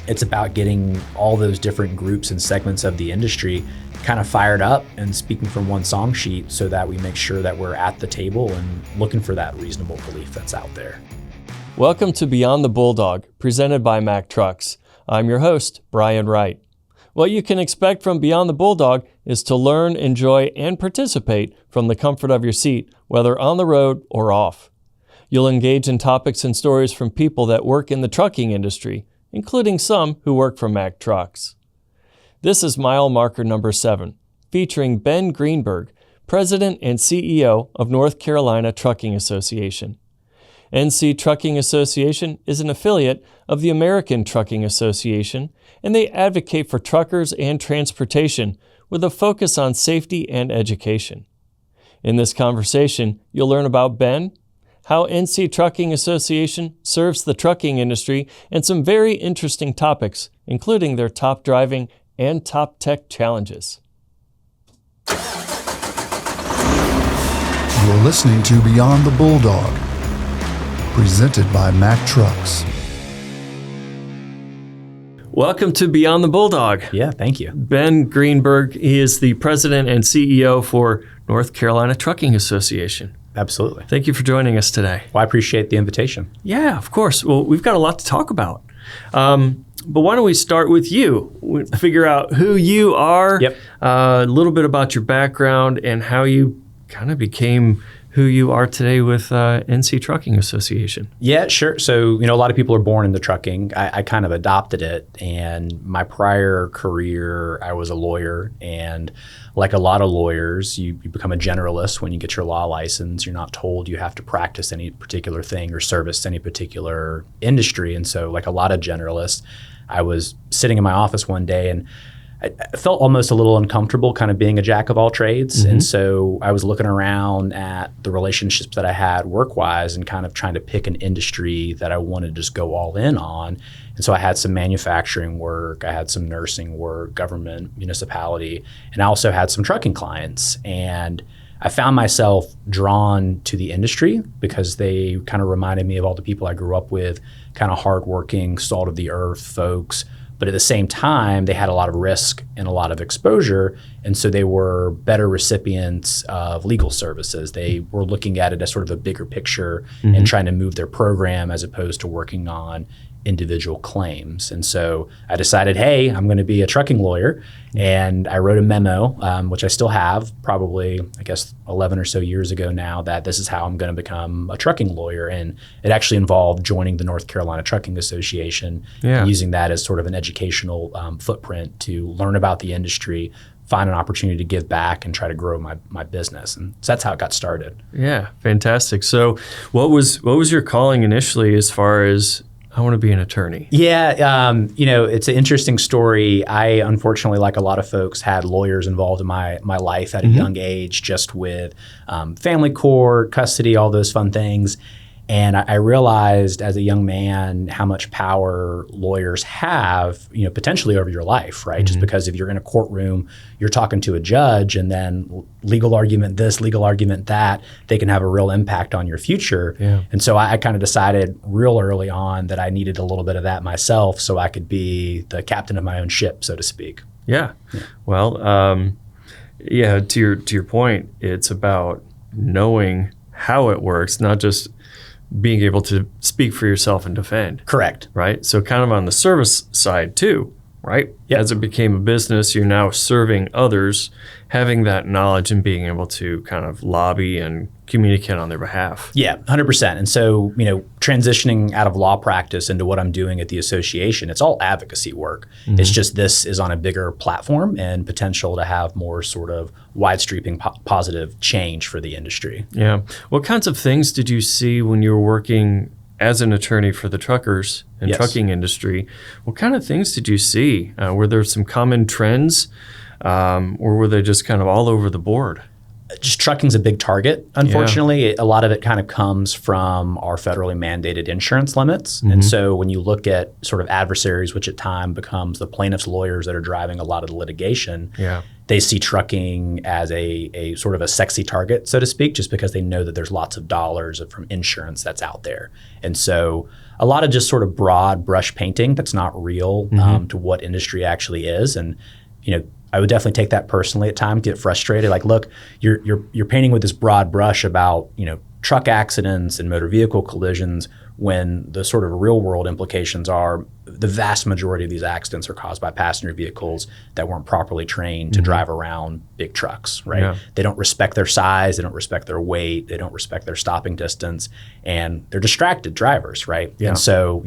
it's about getting all those different groups and segments of the industry kind of fired up and speaking from one song sheet so that we make sure that we're at the table and looking for that reasonable relief that's out there. Welcome to Beyond the Bulldog, presented by Mack Trucks. I'm your host, Brian Wright. What you can expect from Beyond the Bulldog is to learn, enjoy, and participate from the comfort of your seat, whether on the road or off. You'll engage in topics and stories from people that work in the trucking industry, including some who work for Mack Trucks. This is mile marker number 7, featuring Ben Greenberg, President and CEO of North Carolina Trucking Association. NC Trucking Association is an affiliate of the American Trucking Association, and they advocate for truckers and transportation with a focus on safety and education. In this conversation, you'll learn about Ben, how NC Trucking Association serves the trucking industry, and some very interesting topics, including their top driving and top tech challenges. You're listening to Beyond the Bulldog, presented by Mack Trucks. Welcome to Beyond the Bulldog. Yeah, thank you. Ben Greenberg, he is the president and CEO for North Carolina Trucking Association. Absolutely. Thank you for joining us today. Well, I appreciate the invitation. Yeah, of course. Well, we've got a lot to talk about. But why don't we start with you? We figure out who you are, a little bit about your background, and how you kind of became who you are today with NC Trucking Association. Yeah, sure. So, a lot of people are born into trucking. I kind of adopted it. And my prior career, I was a lawyer. And like a lot of lawyers, you become a generalist when you get your law license. You're not told you have to practice any particular thing or service any particular industry. And so like a lot of generalists, I was sitting in my office one day and I felt almost a little uncomfortable kind of being a jack of all trades. Mm-hmm. And so I was looking around at the relationships that I had work-wise and kind of trying to pick an industry that I wanted to just go all in on. And so I had some manufacturing work, I had some nursing work, government, municipality, and I also had some trucking clients. And I found myself drawn to the industry because they kind of reminded me of all the people I grew up with, kind of hardworking, salt of the earth folks. But at the same time, they had a lot of risk and a lot of exposure. And so they were better recipients of legal services. They were looking at it as sort of a bigger picture and trying to move their program as opposed to working on individual claims. And so I decided, hey, I'm going to be a trucking lawyer. And I wrote a memo, which I still have probably, 11 or so years ago now, that this is how I'm going to become a trucking lawyer. And it actually involved joining the North Carolina Trucking Association, using that as sort of an educational footprint to learn about the industry, find an opportunity to give back and try to grow my business. And so that's how it got started. Yeah, fantastic. So what was your calling initially as far as I want to be an attorney? Yeah, it's an interesting story. I, unfortunately, like a lot of folks, had lawyers involved in my life at a young age, just with family court, custody, all those fun things. And I realized as a young man how much power lawyers have, potentially over your life, right? Just because if you're in a courtroom, you're talking to a judge and then legal argument this, legal argument that, they can have a real impact on your future. Yeah. And so I kind of decided real early on that I needed a little bit of that myself so I could be the captain of my own ship, so to speak. Yeah. Well, to your point, it's about knowing how it works, not just being able to speak for yourself and defend. Correct. Right? So kind of on the service side too, right? Yep. As it became a business, you're now serving others, having that knowledge and being able to kind of lobby and communicate on their behalf. Yeah, 100%. And so, transitioning out of law practice into what I'm doing at the association, it's all advocacy work. Mm-hmm. It's just this is on a bigger platform and potential to have more sort of wide-sweeping positive change for the industry. Yeah. What kinds of things did you see when you were working as an attorney for the truckers and trucking industry? What kind of things did you see? Were there some common trends or were they just kind of all over the board? just trucking's a big target, unfortunately. A lot of it kind of comes from our federally mandated insurance limits. And so when you look at sort of adversaries, which at time becomes the plaintiff's lawyers that are driving a lot of the litigation, they see trucking as a sort of a sexy target, so to speak, just because they know that there's lots of dollars from insurance that's out there. And so a lot of just sort of broad brush painting that's not real to what industry actually is. And, I would definitely take that personally at times, get frustrated. Like, look, you're painting with this broad brush about, truck accidents and motor vehicle collisions when the sort of real world implications are the vast majority of these accidents are caused by passenger vehicles that weren't properly trained to drive around big trucks, right? Yeah. They don't respect their size, they don't respect their weight, they don't respect their stopping distance, and they're distracted drivers, right? Yeah. And so,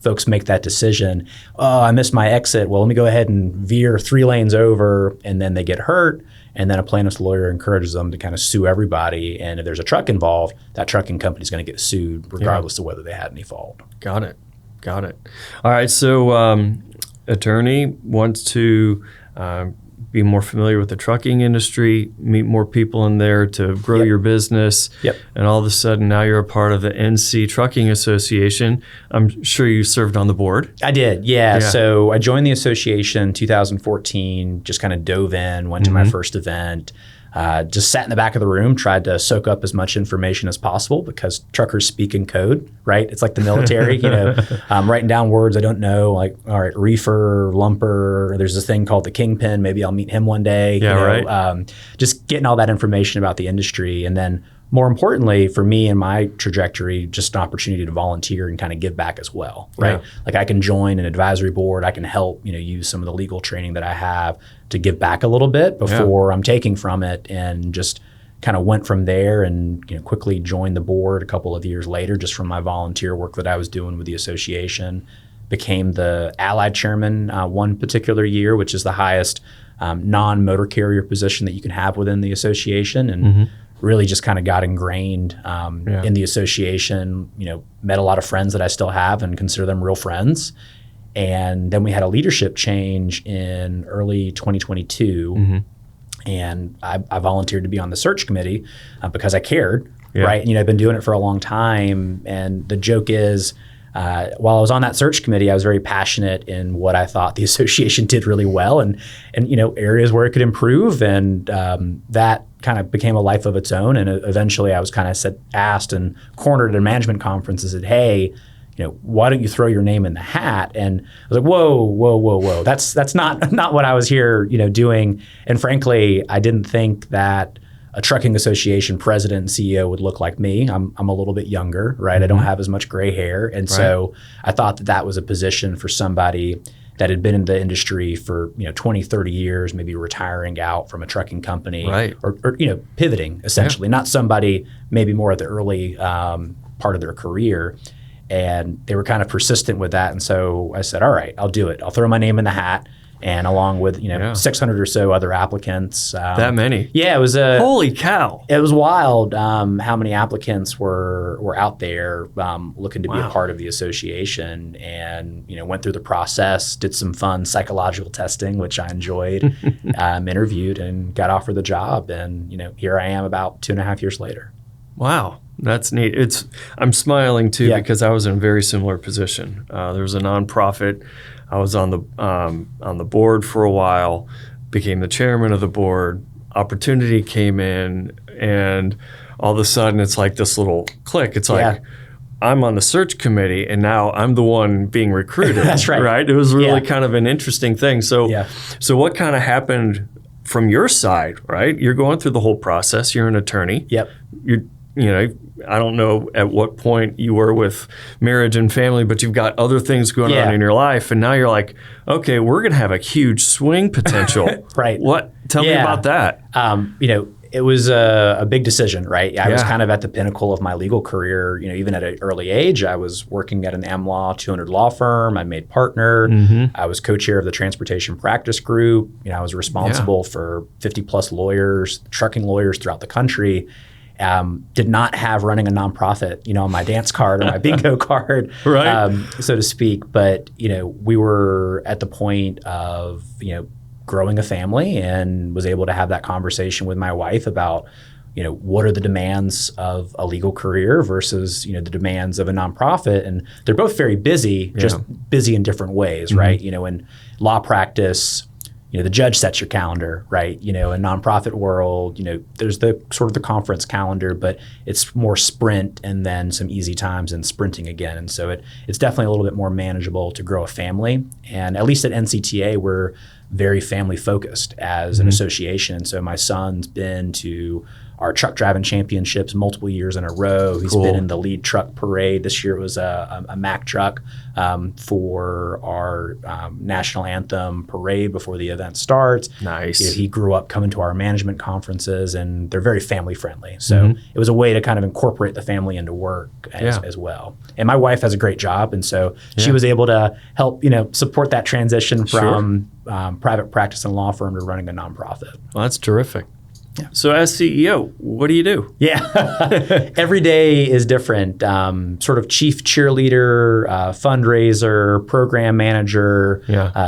folks make that decision, oh, I missed my exit, well, let me go ahead and veer 3 lanes over, and then they get hurt. And then a plaintiff's lawyer encourages them to kind of sue everybody. And if there's a truck involved, that trucking company is going to get sued regardless of whether they had any fault. Got it. All right. So attorney wants to be more familiar with the trucking industry, meet more people in there to grow your business. And all of a sudden now you're a part of the NC Trucking Association. I'm sure you served on the board. I did, yeah. So I joined the association in 2014, just kind of dove in, went to my first event, just sat in the back of the room, tried to soak up as much information as possible because truckers speak in code, right? It's like the military, writing down words I don't know, like, all right, reefer, lumper, there's this thing called the kingpin, maybe I'll meet him one day. Just getting all that information about the industry. And then more importantly, for me and my trajectory, just an opportunity to volunteer and kind of give back as well, right? Yeah. Like I can join an advisory board, I can help, use some of the legal training that I have to give back a little bit before I'm taking from it, and just kind of went from there and quickly joined the board a couple of years later just from my volunteer work that I was doing with the association. Became the allied chairman one particular year, which is the highest non-motor carrier position that you can have within the association, and really just kind of got ingrained in the association, met a lot of friends that I still have and consider them real friends. And then we had a leadership change in early 2022. And I volunteered to be on the search committee because I cared, right? And, I've been doing it for a long time. And the joke is, while I was on that search committee, I was very passionate in what I thought the association did really well and areas where it could improve. And that kind of became a life of its own. And eventually I was kind of asked and cornered at a management conference and said, hey, why don't you throw your name in the hat? And I was like, whoa. That's not what I was here, doing. And frankly, I didn't think that a trucking association president and CEO would look like me. I'm a little bit younger, right? I don't have as much gray hair. And so I thought that was a position for somebody that had been in the industry for 20, 30 years, maybe retiring out from a trucking company or pivoting essentially, not somebody maybe more at the early part of their career. And they were kind of persistent with that. And so I said, all right, I'll do it. I'll throw my name in the hat. And along with 600 or so other applicants. That many? Yeah, it was holy cow! It was wild how many applicants were out there looking to be a part of the association, and went through the process, did some fun psychological testing, which I enjoyed, interviewed, and got offered the job, and here I am about 2.5 years later. Wow. That's neat. I'm smiling too because I was in a very similar position. There was a nonprofit. I was on the board for a while, became the chairman of the board. Opportunity came in, and all of a sudden it's like this little click. It's like I'm on the search committee, and now I'm the one being recruited. That's right. Right? It was really kind of an interesting thing. So what kind of happened from your side? Right? You're going through the whole process. You're an attorney. Yep. I don't know at what point you were with marriage and family, but you've got other things going on in your life. And now you're like, okay, we're going to have a huge swing potential. Right. Tell me about that. It was a big decision, right? I was kind of at the pinnacle of my legal career. Even at an early age, I was working at an AmLaw 200 law firm. I made partner. I was co-chair of the transportation practice group. I was responsible for 50 plus lawyers, trucking lawyers throughout the country. Did not have running a nonprofit, on my dance card or my bingo card, so to speak. But, we were at the point of, growing a family and was able to have that conversation with my wife about, what are the demands of a legal career versus, the demands of a nonprofit. And they're both very busy, just busy in different ways, right? In law practice, the judge sets your calendar, right? In nonprofit world, there's the sort of the conference calendar, but it's more sprint and then some easy times and sprinting again. And so it's definitely a little bit more manageable to grow a family. And at least at NCTA, we're very family focused as an association. And so my son's been to our truck driving championships multiple years in a row. He's been in the lead truck parade. This year it was a Mack truck for our national anthem parade before the event starts. Nice. He grew up coming to our management conferences, and they're very family friendly. So it was a way to kind of incorporate the family into work as well. And my wife has a great job, and so she was able to help support that transition from private practice and law firm to running a nonprofit. Well, that's terrific. Yeah. So as CEO, what do you do? Yeah, every day is different. Sort of chief cheerleader, fundraiser, program manager,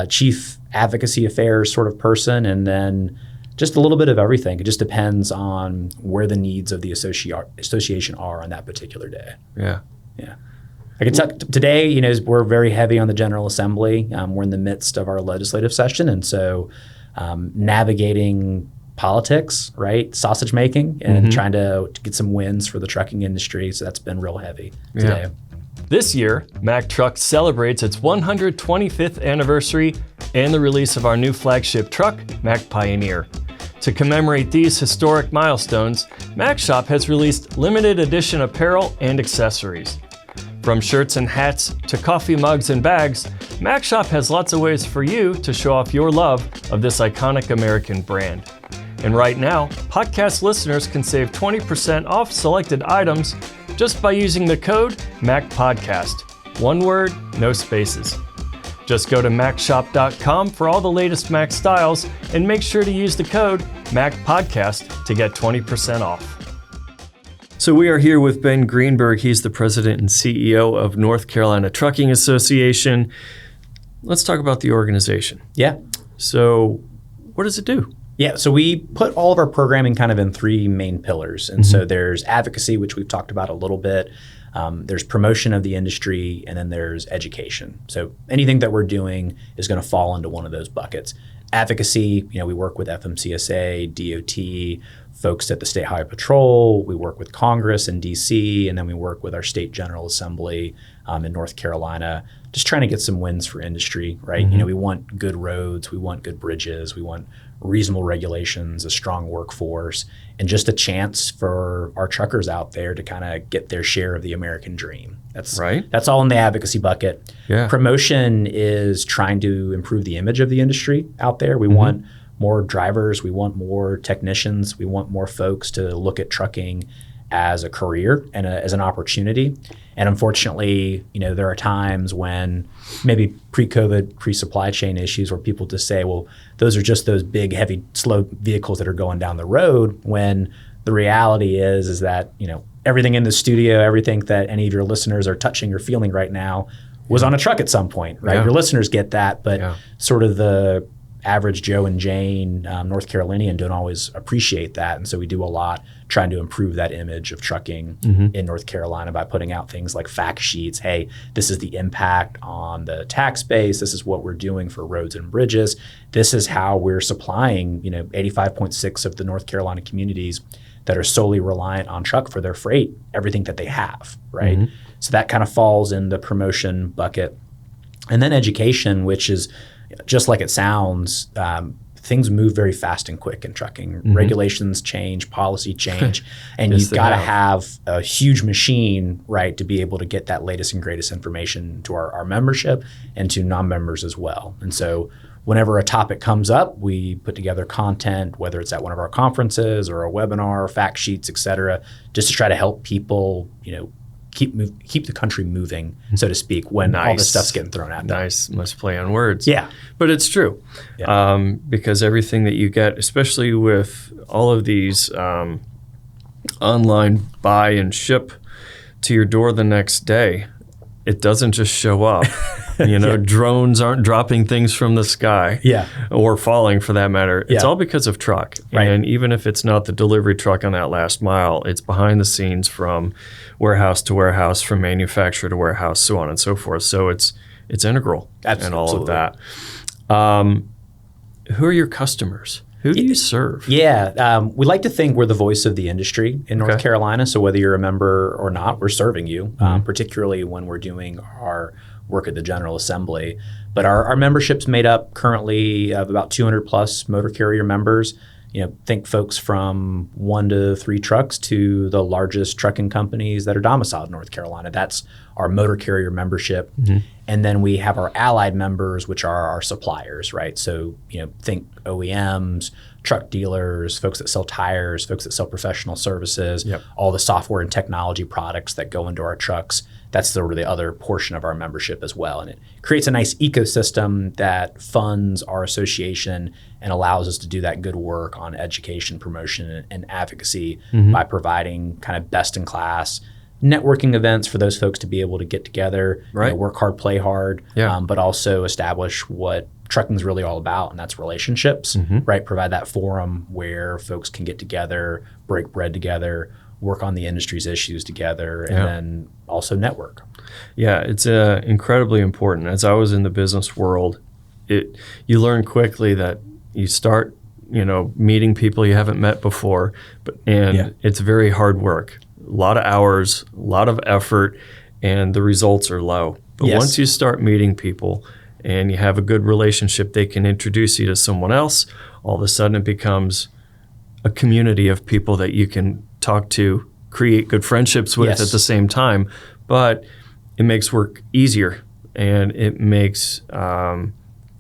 chief advocacy affairs sort of person, and then just a little bit of everything. It just depends on where the needs of the association are on that particular day. Yeah. I can tell today, we're very heavy on the General Assembly. We're in the midst of our legislative session, and so navigating politics, right? Sausage making and trying to get some wins for the trucking industry. So that's been real heavy today. This year, Mack Trucks celebrates its 125th anniversary and the release of our new flagship truck, Mack Pioneer. To commemorate these historic milestones, Mack Shop has released limited edition apparel and accessories. From shirts and hats to coffee mugs and bags, Mack Shop has lots of ways for you to show off your love of this iconic American brand. And right now, podcast listeners can save 20% off selected items just by using the code MACPODCAST. One word, no spaces. Just go to MackShop.com for all the latest Mack styles and make sure to use the code MACPODCAST to get 20% off. So we are here with Ben Greenberg. He's the president and CEO of North Carolina Trucking Association. Let's talk about the organization. Yeah. So what does it do? Yeah, so we put all of our programming kind of in three main pillars. And so there's advocacy, which we've talked about a little bit. There's promotion of the industry, and then there's education. So anything that we're doing is going to fall into one of those buckets. Advocacy, we work with FMCSA, DOT, folks at the State Highway Patrol. We work with Congress in DC, and then we work with our State General Assembly in North Carolina, just trying to get some wins for industry, right? We want good roads, we want good bridges, we want reasonable regulations, a strong workforce, and just a chance for our truckers out there to kind of get their share of the American dream. That's right. That's all in the advocacy bucket. Yeah. Promotion is trying to improve the image of the industry out there. We want more drivers, we want more technicians, we want more folks to look at trucking as a career and as an opportunity. And unfortunately, there are times when maybe pre-COVID, pre-supply chain issues where people just say, well, those are just those big, heavy, slow vehicles that are going down the road, when the reality is that, everything in the studio, everything that any of your listeners are touching or feeling right now was on a truck at some point, right? Your listeners get that, but sort of the average Joe and Jane North Carolinian don't always appreciate that. And so we do a lot trying to improve that image of trucking in North Carolina by putting out things like fact sheets. Hey, this is the impact on the tax base. This is what we're doing for roads and bridges. This is how we're supplying, 85.6 of the North Carolina communities that are solely reliant on truck for their freight, everything that they have, right? So that kind of falls in the promotion bucket. And then education, which is just like it sounds, things move very fast and quick in trucking. Regulations change, policy change, and you've got to have a huge machine, right, to be able to get that latest and greatest information to our membership and to non-members as well. And so whenever a topic comes up, we put together content, whether it's at one of our conferences or a webinar, fact sheets, et cetera, just to try to help people, keep the country moving, so to speak, when all this stuff's getting thrown at them. Nice. Must play on words. Yeah. But it's true. Yeah. Because everything that you get, especially with all of these online buy and ship to your door the next day, it doesn't just show up. Drones aren't dropping things from the sky or falling for that matter. It's all because of truck. Right. And even if it's not the delivery truck on that last mile, it's behind the scenes from warehouse to warehouse, from manufacturer to warehouse, so on and so forth. So it's integral in all of that. Who are your customers? Who do you serve? Yeah, we like to think we're the voice of the industry in North Carolina. So whether you're a member or not, we're serving you, particularly when we're doing our work at the General Assembly. But our membership's made up currently of about 200 plus motor carrier members. Think folks from 1 to 3 trucks to the largest trucking companies that are domiciled in North Carolina. That's our motor carrier membership. And then we have our allied members, which are our suppliers, right? So, think OEMs, truck dealers, folks that sell tires, folks that sell professional services, all the software and technology products that go into our trucks. That's the other portion of our membership as well. And it creates a nice ecosystem that funds our association and allows us to do that good work on education, promotion, and advocacy by providing kind of best-in-class networking events for those folks to be able to get together, work hard, play hard, but also establish what trucking is really all about, and that's relationships, right? Provide that forum where folks can get together, break bread together, work on the industry's issues together, and then also network. Yeah, it's incredibly important. As I was in the business world, you learn quickly that you start, meeting people you haven't met before, and it's very hard work. A lot of hours, a lot of effort, and the results are low. But once you start meeting people and you have a good relationship, they can introduce you to someone else. All of a sudden it becomes a community of people that you can talk to, create good friendships with at the same time. But it makes work easier, and it makes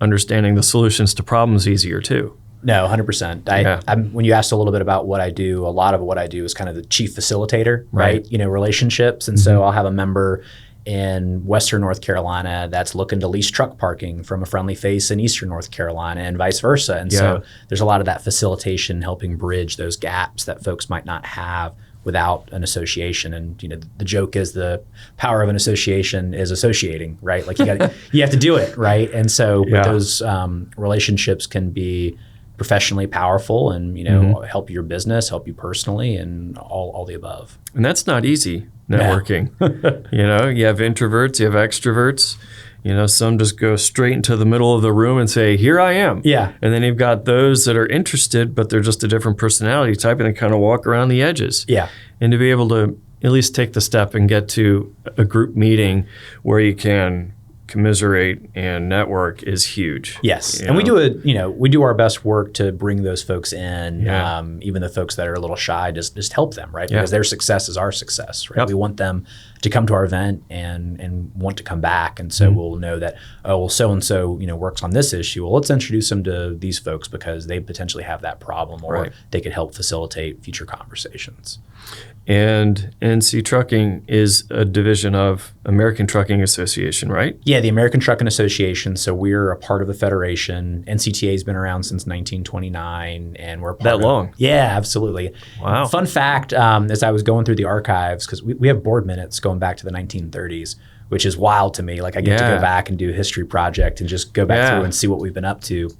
understanding the solutions to problems easier too. No, 100%. When you asked a little bit about what I do, a lot of what I do is kind of the chief facilitator, right? Relationships. And so I'll have a member in Western North Carolina that's looking to lease truck parking from a friendly face in Eastern North Carolina, and vice versa. And so there's a lot of that facilitation helping bridge those gaps that folks might not have without an association. And the joke is the power of an association is associating, right? Like you have to do it, right? And so those relationships can be professionally powerful and help your business, help you personally, and all the above. And that's not easy, networking. You have introverts, you have extroverts. Some just go straight into the middle of the room and say, here I am. And then you've got those that are interested, but they're just a different personality type, and they kind of walk around the edges. And to be able to at least take the step and get to a group meeting where you can commiserate and network is huge. And we do our best work to bring those folks in, even the folks that are a little shy, just help them, right? Because their success is our success, right? We want them to come to our event and want to come back, and so we'll know that so-and-so works on this issue. Well, let's introduce them to these folks because they potentially have that problem, or they could help facilitate future conversations. And NC Trucking is a division of American Trucking Association, right? Yeah, the American Trucking Association. So we're a part of the federation. NCTA has been around since 1929, and we're a part that long. Yeah, absolutely. Wow. Fun fact, as I was going through the archives, because we have board minutes going back to the 1930s, which is wild to me. Like I get to go back and do a history project and just go back through and see what we've been up to.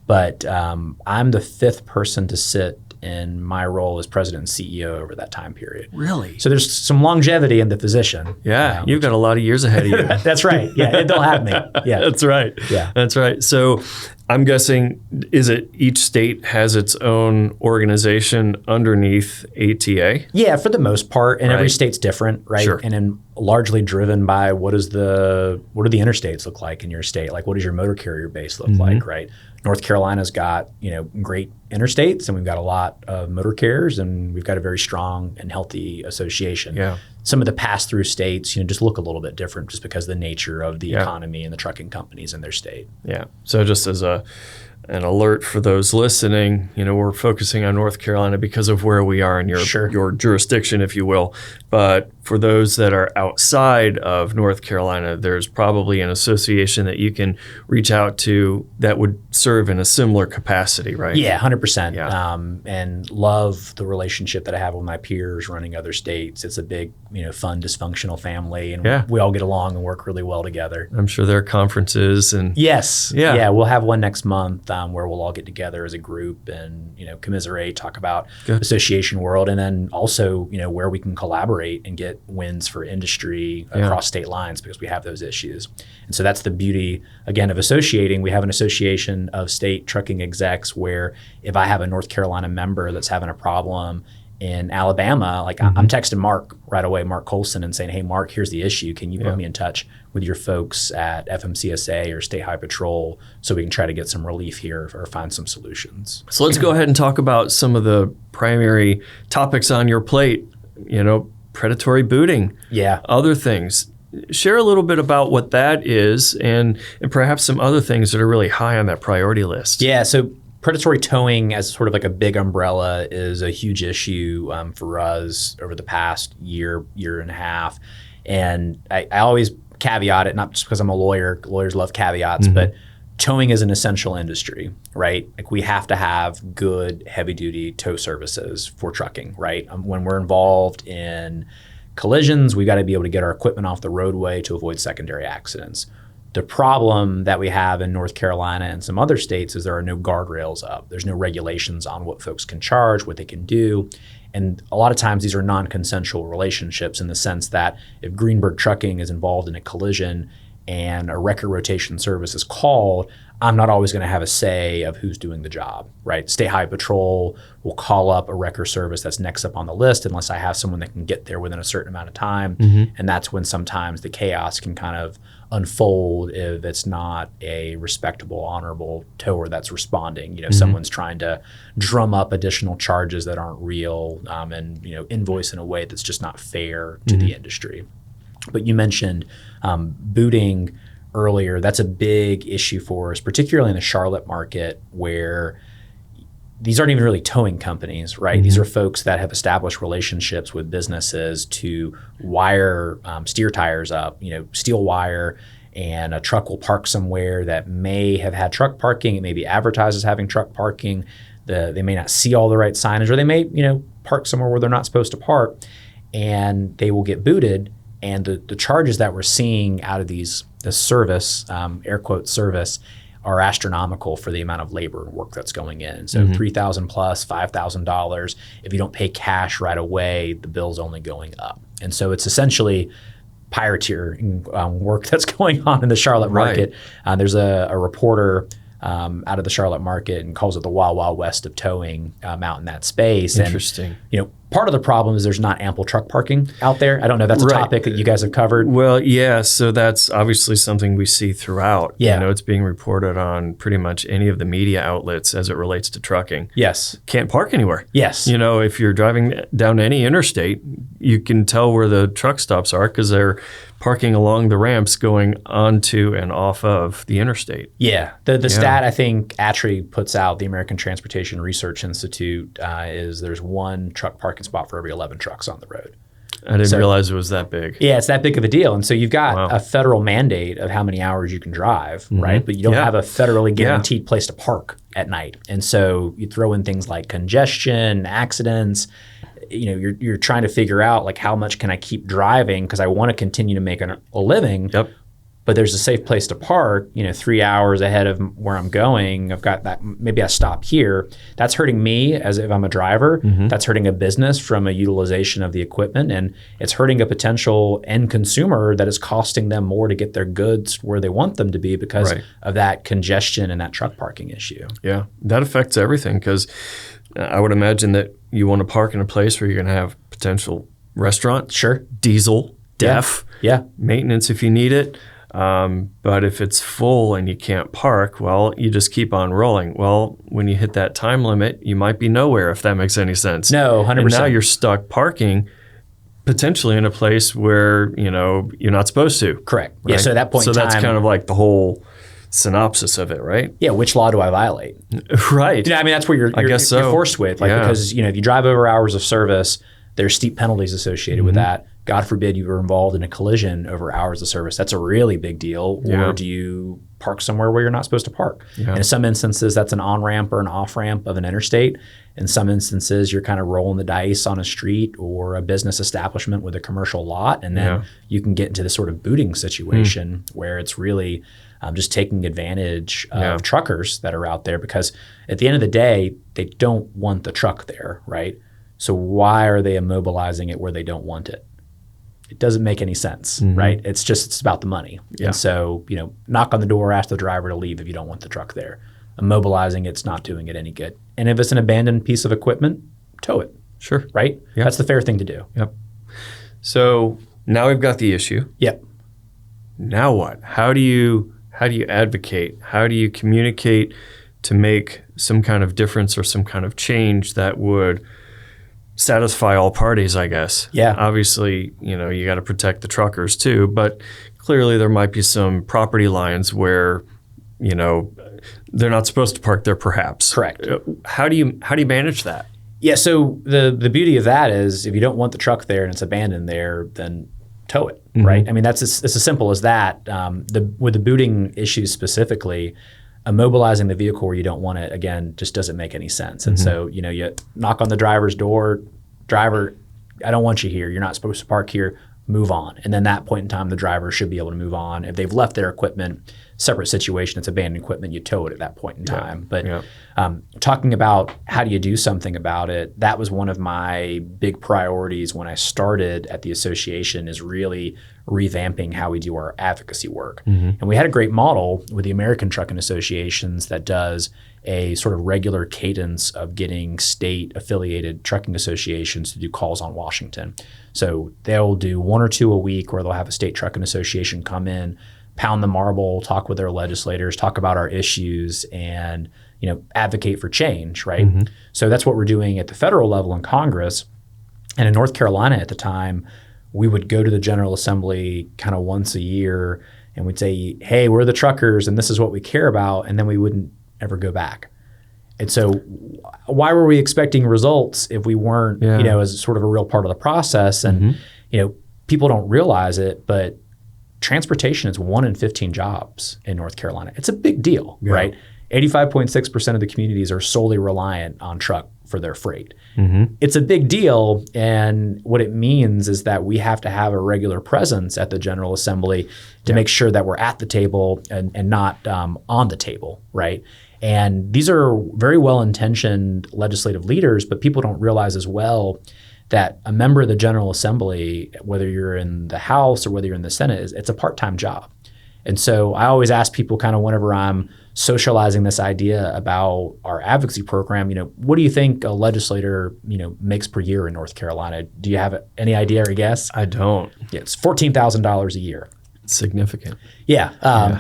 But I'm the 5th person to sit in my role as president and CEO over that time period. Really? So there's some longevity in the position. Yeah, you've got a lot of years ahead of you. That's right. Yeah, they'll have me. Yeah, that's right. Yeah, that's right. So I'm guessing, is it each state has its own organization underneath ATA? Yeah, for the most part, and every state's different, right? Sure. And then largely driven by what do the interstates look like in your state? Like, what does your motor carrier base look like, right? North Carolina's got great interstates, and we've got a lot of motor carriers, and we've got a very strong and healthy association. Yeah. Some of the pass-through states, just look a little bit different just because of the nature of the economy and the trucking companies in their state. Yeah. So just as an alert for those listening, we're focusing on North Carolina because of where we are in your jurisdiction, if you will. But for those that are outside of North Carolina, there's probably an association that you can reach out to that would serve in a similar capacity, right? Yeah, 100%. Yeah. And love the relationship that I have with my peers running other states. It's a big, fun, dysfunctional family, and we all get along and work really well together. I'm sure there are conferences and yes, yeah, we'll have one next month where we'll all get together as a group and commiserate, talk about association world, and then also where we can collaborate and get wins for industry across state lines, because we have those issues. And so that's the beauty, again, of associating. We have an association of state trucking execs where if I have a North Carolina member that's having a problem in Alabama, like I'm texting Mark right away, Mark Colson, and saying, hey, Mark, here's the issue. Can you put me in touch with your folks at FMCSA or State High Patrol so we can try to get some relief here or find some solutions? So let's go ahead and talk about some of the primary topics on your plate, predatory booting, other things. Share a little bit about what that is and perhaps some other things that are really high on that priority list. Yeah, so predatory towing as sort of like a big umbrella is a huge issue for us over the past year and a half. And I always caveat it, not just because I'm a lawyer, lawyers love caveats, but towing is an essential industry, right? Like we have to have good heavy duty tow services for trucking, right? When we're involved in collisions, we got to be able to get our equipment off the roadway to avoid secondary accidents. The problem that we have in North Carolina and some other states is there are no guardrails up. There's no regulations on what folks can charge, what they can do. And a lot of times these are non-consensual relationships in the sense that if Greenberg Trucking is involved in a collision and a record rotation service is called, I'm not always going to have a say of who's doing the job, right? State High Patrol will call up a wrecker service that's next up on the list unless I have someone that can get there within a certain amount of time. And that's when sometimes the chaos can kind of unfold if it's not a respectable, honorable tower that's responding. Someone's trying to drum up additional charges that aren't real and invoice in a way that's just not fair to the industry. But you mentioned booting earlier. That's a big issue for us, particularly in the Charlotte market, where these aren't even really towing companies, right? These are folks that have established relationships with businesses to wire steer tires up, steel wire, and a truck will park somewhere that may have had truck parking. It may be advertised as having truck parking. They may not see all the right signage, or they may, park somewhere where they're not supposed to park, and they will get booted. And the charges that we're seeing out of this service, air quote service, are astronomical for the amount of labor and work that's going in. So $3,000 plus $5,000. If you don't pay cash right away, the bill's only going up. And so it's essentially pirateering work that's going on in the Charlotte market. There's a reporter out of the Charlotte market and calls it the Wild Wild West of towing out in that space. Interesting. And, part of the problem is there's not ample truck parking out there. I don't know if that's a topic that you guys have covered. Well, yeah. So that's obviously something we see throughout. Yeah. It's being reported on pretty much any of the media outlets as it relates to trucking. Yes. Can't park anywhere. Yes. If you're driving down any interstate, you can tell where the truck stops are because they're parking along the ramps going onto and off of the interstate. Yeah. The stat I think ATRI puts out, the American Transportation Research Institute, is there's one truck parking spot for every 11 trucks on the road. I didn't realize it was that big. Yeah, it's that big of a deal. And so you've got a federal mandate of how many hours you can drive, right? But you don't have a federally guaranteed place to park at night. And so you throw in things like congestion, accidents. You're trying to figure out like how much can I keep driving because I want to continue to make a living. Yep. But there's a safe place to park, 3 hours ahead of where I'm going. I've got that, maybe I stop here. That's hurting me as if I'm a driver. That's hurting a business from a utilization of the equipment. And it's hurting a potential end consumer that is costing them more to get their goods where they want them to be because of that congestion and that truck parking issue. Yeah, that affects everything because I would imagine that you want to park in a place where you're going to have potential restaurant, diesel, DEF, maintenance if you need it. But if it's full and you can't park, well, you just keep on rolling. Well, when you hit that time limit, you might be nowhere, if that makes any sense. No, 100%. And now you're stuck parking potentially in a place where, you're not supposed to. Correct. Right? Yeah, so at that point in time. So that's kind of like the whole synopsis of it, right? Yeah, which law do I violate? Right. That's where you're forced with. Because, if you drive over hours of service, there's steep penalties associated with that. God forbid you were involved in a collision over hours of service. That's a really big deal. Yeah. Or do you park somewhere where you're not supposed to park? Yeah. And in some instances, that's an on-ramp or an off-ramp of an interstate. In some instances, you're kind of rolling the dice on a street or a business establishment with a commercial lot. And then you can get into this sort of booting situation where it's really just taking advantage of truckers that are out there, because at the end of the day, they don't want the truck there, right? So why are they immobilizing it where they don't want it? It doesn't make any sense, right? It's about the money. Yeah. And so, knock on the door, ask the driver to leave if you don't want the truck there. Immobilizing it's not doing it any good. And if it's an abandoned piece of equipment, tow it. Sure. Right? Yeah. That's the fair thing to do. Yep. So now we've got the issue. Yep. Now what? How do you advocate? How do you communicate to make some kind of difference or some kind of change that would satisfy all parties, I guess? Yeah. Obviously, you got to protect the truckers too, but clearly there might be some property lines where, they're not supposed to park there perhaps. Correct. How do you manage that? Yeah, so the beauty of that is if you don't want the truck there and it's abandoned there, then tow it, right? I mean, it's as simple as that. With the booting issues specifically, immobilizing the vehicle where you don't want it, again, just doesn't make any sense. And so, you knock on the driver's door, driver, I don't want you here. You're not supposed to park here. Move on. And then that point in time, the driver should be able to move on. If they've left their equipment, separate situation, it's abandoned equipment, you tow it at that point in time. But talking about how do you do something about it, that was one of my big priorities when I started at the association, is really revamping how we do our advocacy work. And we had a great model with the American Trucking Associations that does a sort of regular cadence of getting state-affiliated trucking associations to do calls on Washington. So they'll do one or two a week where they'll have a state trucking association come in, pound the marble, talk with their legislators, talk about our issues, and advocate for change, right? So that's what we're doing at the federal level in Congress. And in North Carolina at the time, we would go to the General Assembly kind of once a year and we'd say, hey, we're the truckers and this is what we care about, and then we wouldn't ever go back. And so why were we expecting results if we weren't, as sort of a real part of the process? And, people don't realize it, but transportation is 1 in 15 jobs in North Carolina. It's a big deal, right? 85.6% of the communities are solely reliant on truck for their freight. It's a big deal. And what it means is that we have to have a regular presence at the General Assembly to make sure that we're at the table and not on the table, right? And these are very well-intentioned legislative leaders, but people don't realize as well that a member of the General Assembly, whether you're in the House or whether you're in the Senate, it's a part-time job. And so I always ask people kind of whenever I'm socializing this idea about our advocacy program, what do you think a legislator, makes per year in North Carolina? Do you have any idea or guess? I don't. Yeah, it's $14,000 a year. It's significant. Yeah.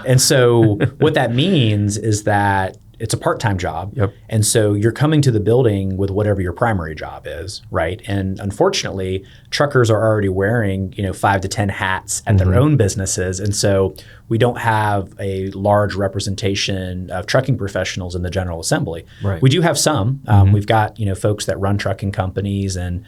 And so what that means is that it's a part-time job. Yep. And so you're coming to the building with whatever your primary job is, right? And unfortunately, truckers are already wearing, 5 to 10 hats at their own businesses. And so we don't have a large representation of trucking professionals in the General Assembly. Right. We do have some. We've got, folks that run trucking companies and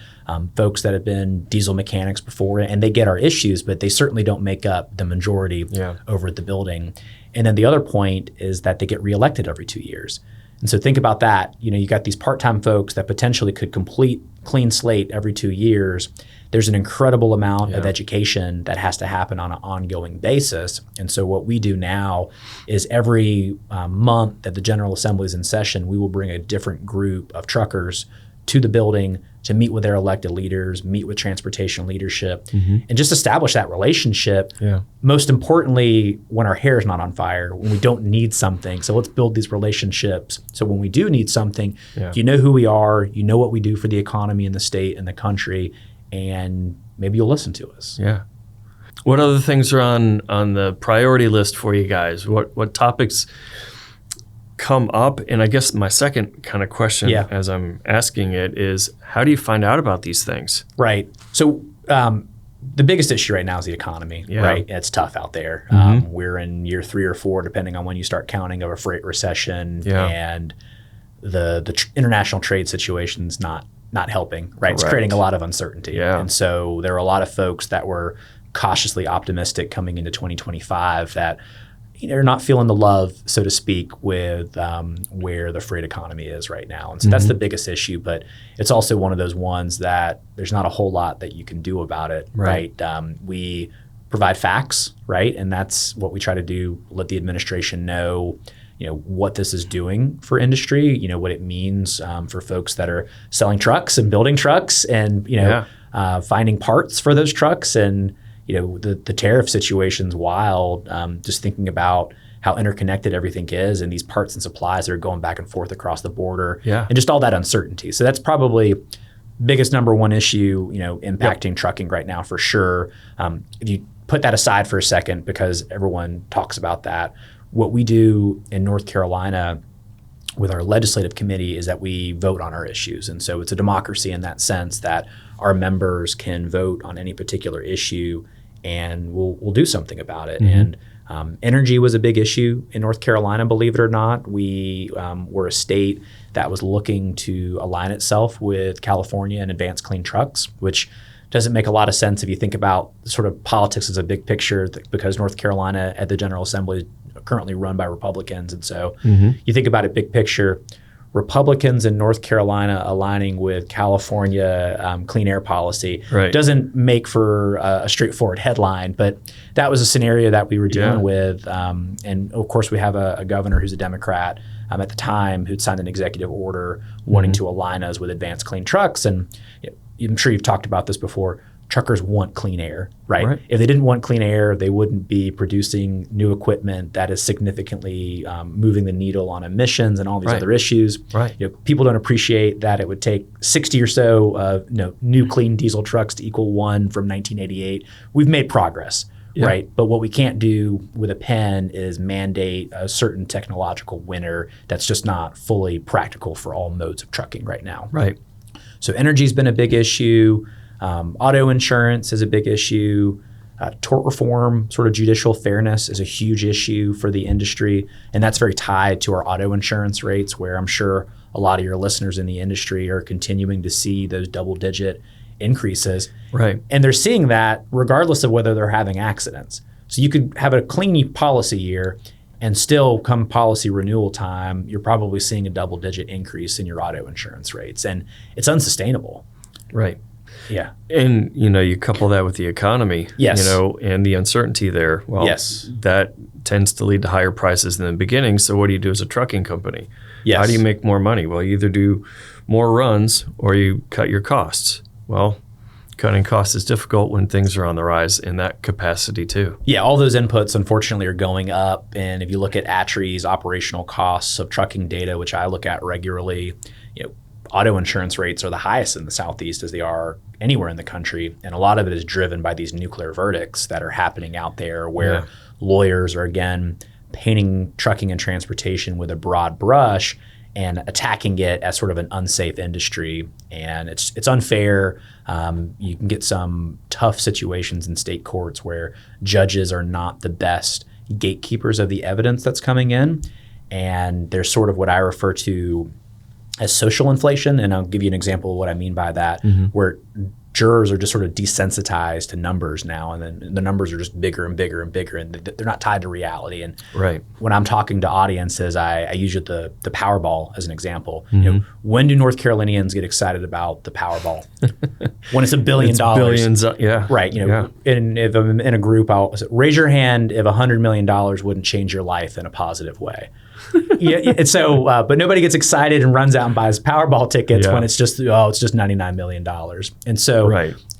folks that have been diesel mechanics before, and they get our issues, but they certainly don't make up the majority over at the building. And then the other point is that they get reelected every 2 years. And so think about that. You got these part-time folks that potentially could complete clean slate every 2 years. There's an incredible amount of education that has to happen on an ongoing basis. And so what we do now is every month that the General Assembly is in session, we will bring a different group of truckers to the building to meet with their elected leaders, meet with transportation leadership, and just establish that relationship. Most importantly, when our hair is not on fire, when we don't need something. So let's build these relationships. So when we do need something, you know who we are, you know what we do for the economy in the state and the country, and maybe you'll listen to us. Yeah. What other things are on the priority list for you guys? What topics come up? And I guess my second kind of question as I'm asking it is, how do you find out about these things? Right. So the biggest issue right now is the economy, right? It's tough out there. We're in year 3 or 4, depending on when you start counting, of a freight recession, and the international trade situation is not not helping, right? It's Correct. creating a lot of uncertainty. Yeah. And so there are a lot of folks that were cautiously optimistic coming into 2025 that are not feeling the love, so to speak, with where the freight economy is right now. And so that's the biggest issue, but it's also one of those ones that there's not a whole lot that you can do about it, right? We provide facts, right? And that's what we try to do, let the administration know, what this is doing for industry, what it means for folks that are selling trucks and building trucks and, finding parts for those trucks. And, the tariff situation's wild, just thinking about how interconnected everything is and these parts and supplies that are going back and forth across the border and just all that uncertainty. So that's probably biggest number one issue, impacting trucking right now for sure. If you put that aside for a second, because everyone talks about that, what we do in North Carolina with our legislative committee is that we vote on our issues. And so it's a democracy in that sense that our members can vote on any particular issue and we'll do something about it. And energy was a big issue in North Carolina, believe it or not. We were a state that was looking to align itself with California and advance clean trucks, which doesn't make a lot of sense if you think about sort of politics as a big picture, because North Carolina at the General Assembly is currently run by Republicans. And so you think about it big picture, Republicans in North Carolina aligning with California clean air policy doesn't make for a straightforward headline, but that was a scenario that we were dealing with. And of course, we have a governor who's a Democrat at the time who'd signed an executive order wanting to align us with advanced clean trucks. And I'm sure you've talked about this before. Truckers want clean air, right? If they didn't want clean air, they wouldn't be producing new equipment that is significantly moving the needle on emissions and all these other issues. People don't appreciate that it would take 60 or so of new clean diesel trucks to equal one from 1988. We've made progress, right? But what we can't do with a pen is mandate a certain technological winner that's just not fully practical for all modes of trucking right now. So energy's been a big issue. Auto insurance is a big issue. Tort reform, sort of judicial fairness is a huge issue for the industry. And that's very tied to our auto insurance rates, where I'm sure a lot of your listeners in the industry are continuing to see those double-digit increases. And they're seeing that regardless of whether they're having accidents. So you could have a clean policy year and still come policy renewal time, you're probably seeing a double-digit increase in your auto insurance rates. And it's unsustainable. Yeah. And, you couple that with the economy, and the uncertainty there. Well, that tends to lead to higher prices in the beginning. So what do you do as a trucking company? How do you make more money? Well, you either do more runs or you cut your costs. Well, cutting costs is difficult when things are on the rise in that capacity too. Yeah, all those inputs, unfortunately, are going up. And if you look at ATRI's operational costs of trucking data, which I look at regularly, auto insurance rates are the highest in the Southeast as they are anywhere in the country. And a lot of it is driven by these nuclear verdicts that are happening out there where lawyers are, again, painting trucking and transportation with a broad brush and attacking it as sort of an unsafe industry. And it's unfair. You can get some tough situations in state courts where judges are not the best gatekeepers of the evidence that's coming in. And there's sort of what I refer to as social inflation, and I'll give you an example of what I mean by that, where jurors are just sort of desensitized to numbers now, and then the numbers are just bigger and bigger and bigger, and they're not tied to reality. And when I'm talking to audiences, I use the Powerball as an example. When do North Carolinians get excited about the Powerball? When it's $1 billion. Billions, Right. And if I'm in a group, I'll say, raise your hand if $100 million wouldn't change your life in a positive way. And so, but nobody gets excited and runs out and buys Powerball tickets when it's just $99 million. And so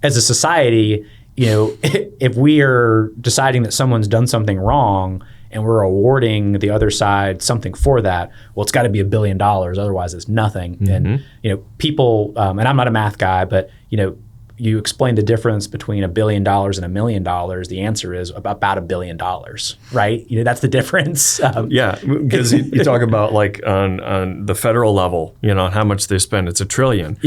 as a society, if we are deciding that someone's done something wrong and we're awarding the other side something for that, well, it's got to be $1 billion. Otherwise it's nothing. And, people, and I'm not a math guy, but, you explain the difference between $1 billion and $1 million, the answer is about $1 billion, right? That's the difference. Because you talk about like on the federal level, on how much they spend, it's $1 trillion.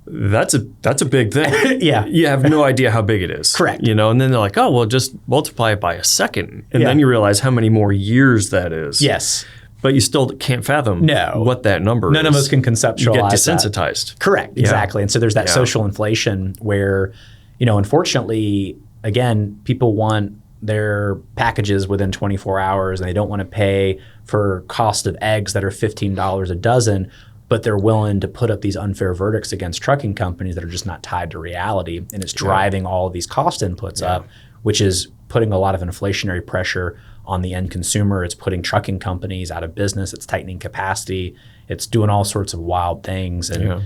That's a big thing. You have no idea how big it is. Correct. And then they're like, oh, well, just multiply it by a second. And then you realize how many more years that is. But you still can't fathom No. what that number is. None of us can conceptualize You get that. desensitized. Correct, exactly. And so there's that Yeah. social inflation where, unfortunately, again, people want their packages within 24 hours and they don't want to pay for cost of eggs that are $15 a dozen, but they're willing to put up these unfair verdicts against trucking companies that are just not tied to reality. And it's driving all of these cost inputs up, which is putting a lot of inflationary pressure on the end consumer. It's putting trucking companies out of business. It's tightening capacity. It's doing all sorts of wild things. And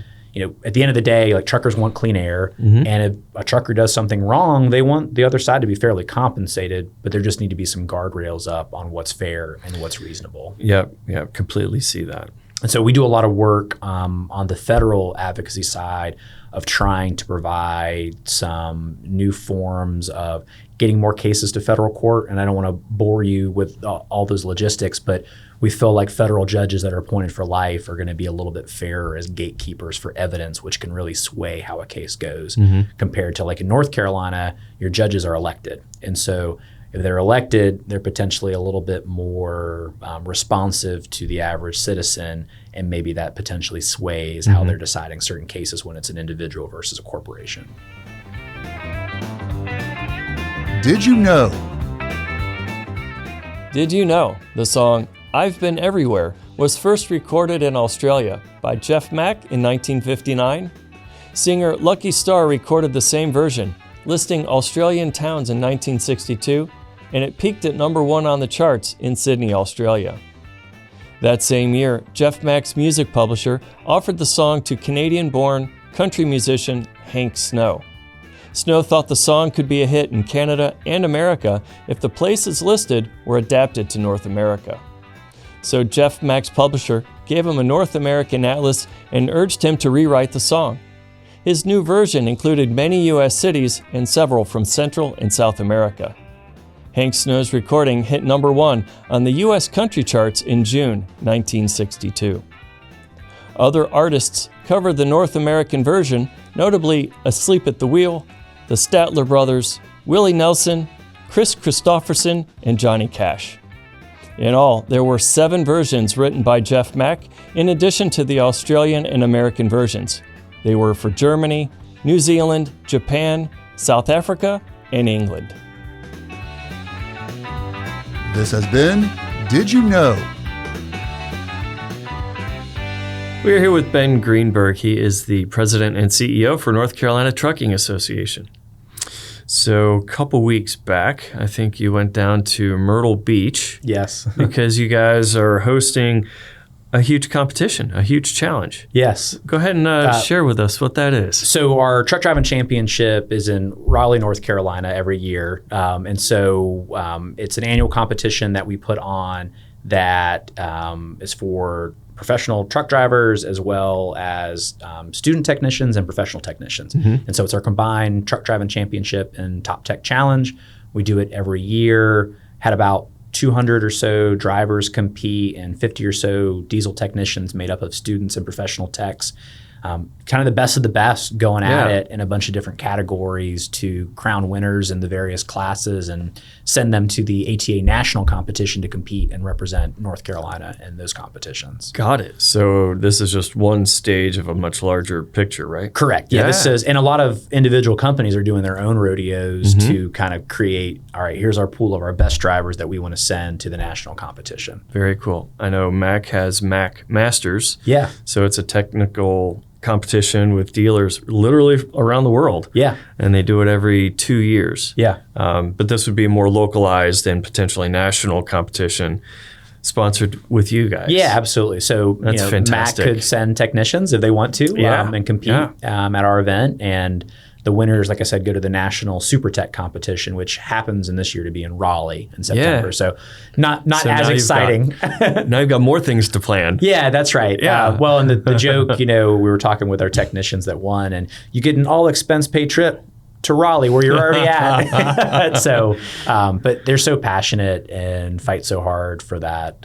at the end of the day, like, truckers want clean air, and if a trucker does something wrong, they want the other side to be fairly compensated, but there just need to be some guardrails up on what's fair and what's reasonable. Yep, completely see that. And so we do a lot of work on the federal advocacy side of trying to provide some new forms of getting more cases to federal court. And I don't want to bore you with all those logistics, but we feel like federal judges that are appointed for life are going to be a little bit fairer as gatekeepers for evidence, which can really sway how a case goes compared to, like, in North Carolina, your judges are elected. And so if they're elected, they're potentially a little bit more responsive to the average citizen, and maybe that potentially sways how they're deciding certain cases when it's an individual versus a corporation. Did you know? Did you know the song I've Been Everywhere was first recorded in Australia by Jeff Mack in 1959? Singer Lucky Starr recorded the same version, listing Australian towns in 1962, and it peaked at #1 on the charts in Sydney, Australia. That same year, Jeff Mack's music publisher offered the song to Canadian-born country musician Hank Snow. Snow thought the song could be a hit in Canada and America if the places listed were adapted to North America. So Jeff Mack's publisher gave him a North American atlas and urged him to rewrite the song. His new version included many U.S. cities and several from Central and South America. Hank Snow's recording hit #1 on the U.S. country charts in June 1962. Other artists covered the North American version, notably Asleep at the Wheel, the Statler Brothers, Willie Nelson, Chris Christopherson, and Johnny Cash. In all, there were 7 versions written by Jeff Mack, in addition to the Australian and American versions. They were for Germany, New Zealand, Japan, South Africa, and England. This has been Did You Know? We're here with Ben Greenberg. He is the president and CEO for North Carolina Trucking Association. So a couple weeks back, I think you went down to Myrtle Beach. Yes. because you guys are hosting a huge competition, a huge challenge. Yes. Go ahead and share with us what that is. So our truck driving championship is in Raleigh, North Carolina every year. And so it's an annual competition that we put on that is for professional truck drivers as well as student technicians and professional technicians. And so it's our combined truck driving championship and top tech challenge. We do it every year. Had about 200 or so drivers compete and 50 or so diesel technicians made up of students and professional techs. Kind of the best of the best going at it in a bunch of different categories to crown winners in the various classes and send them to the ATA national competition to compete and represent North Carolina in those competitions. Got it. So this is just one stage of a much larger picture, right? Correct. Yeah. This is, and a lot of individual companies are doing their own rodeos to kind of create, all right, here's our pool of our best drivers that we want to send to the national competition. Very cool. I know Mack has Mack Masters. Yeah. So it's a technical competition with dealers literally around the world. Yeah. And they do it every 2 years. Yeah. But this would be a more localized and potentially national competition sponsored with you guys. Yeah, absolutely. So That's fantastic. Mack could send technicians if they want to and compete at our event. And the winners, like I said, go to the national Super Tech competition, which happens in this year to be in Raleigh in September. So not So as exciting. Now you've got more things to plan. Yeah, that's right. Yeah. Well, and the joke, we were talking with our technicians that won, and you get an all expense paid trip to Raleigh where you're already at. So, but they're so passionate and fight so hard for that